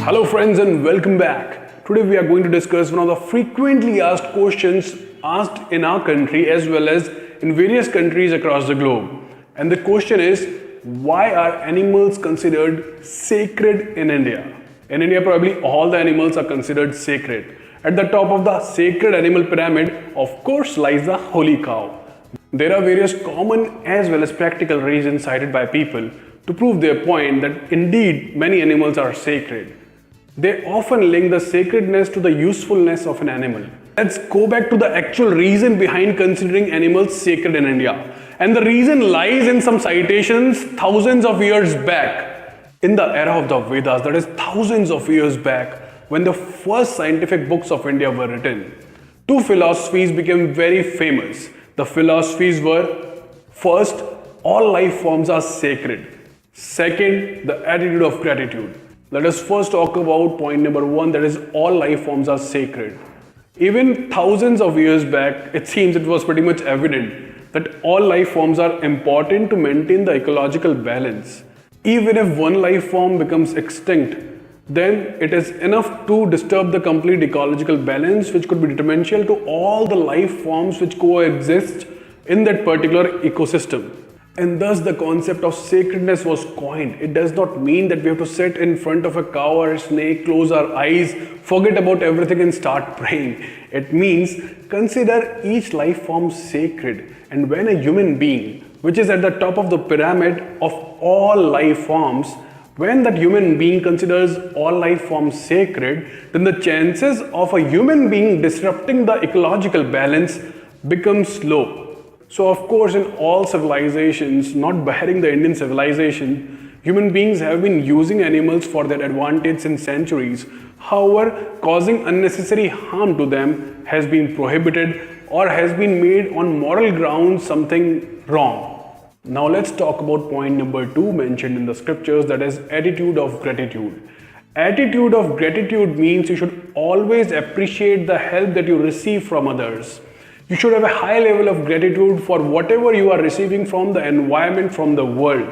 Hello friends and welcome back. Today we are going to discuss one of the frequently asked questions asked in our country as well as in various countries across the globe. And the question is, why are animals considered sacred in India? In India, probably all the animals are considered sacred. At the top of the sacred animal pyramid, of course, lies the holy cow. There are various common as well as practical reasons cited by people to prove their point that indeed many animals are sacred. They often link the sacredness to the usefulness of an animal. Let's go back to the actual reason behind considering animals sacred in India. And the reason lies in some citations thousands of years back, in the era of the Vedas, that is thousands of years back, when the first scientific books of India were written. Two philosophies became very famous. The philosophies were, first, all life forms are sacred. Second, the attitude of gratitude. Let us first talk about point number one, that is all life forms are sacred. Even thousands of years back, it seems it was pretty much evident that all life forms are important to maintain the ecological balance. Even if one life form becomes extinct, then it is enough to disturb the complete ecological balance, which could be detrimental to all the life forms which coexist in that particular ecosystem. And thus the concept of sacredness was coined. It does not mean that we have to sit in front of a cow or a snake, close our eyes, forget about everything and start praying. It means consider each life form sacred. And when a human being, which is at the top of the pyramid of all life forms, when that human being considers all life forms sacred, then the chances of a human being disrupting the ecological balance becomes low. So of course, in all civilizations, not barring the Indian civilization, human beings have been using animals for their advantage since centuries. However, causing unnecessary harm to them has been prohibited or has been made on moral grounds something wrong. Now let's talk about point number two mentioned in the scriptures, that is attitude of gratitude. Attitude of gratitude means you should always appreciate the help that you receive from others. You should have a high level of gratitude for whatever you are receiving from the environment, from the world.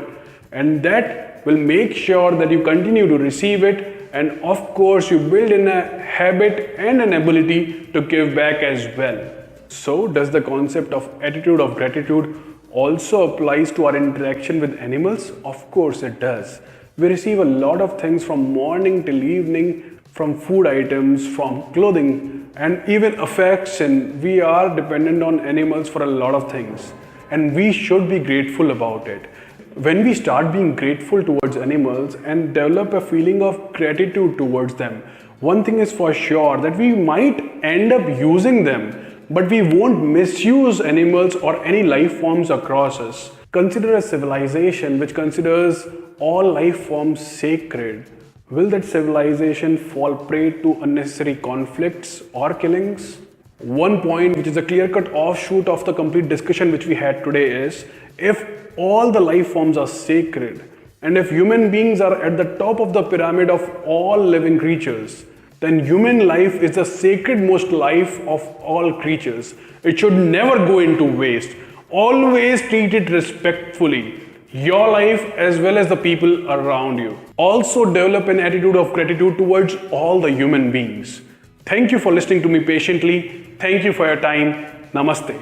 And that will make sure that you continue to receive it. And of course, you build in a habit and an ability to give back as well. So does the concept of attitude of gratitude also applies to our interaction with animals? Of course it does. We receive a lot of things from morning till evening, from food items, from clothing, and even affection. We are dependent on animals for a lot of things, and we should be grateful about it. When we start being grateful towards animals and develop a feeling of gratitude towards them, one thing is for sure, that we might end up using them, but we won't misuse animals or any life forms across us. Consider a civilization which considers all life forms sacred. Will that civilization fall prey to unnecessary conflicts or killings? One point which is a clear-cut offshoot of the complete discussion which we had today is, if all the life forms are sacred and if human beings are at the top of the pyramid of all living creatures, then human life is the sacred most life of all creatures. It should never go into waste. Always treat it respectfully. Your life as well as the people around you. Also develop an attitude of gratitude towards all the human beings. Thank you for listening to me patiently. Thank you for your time. Namaste.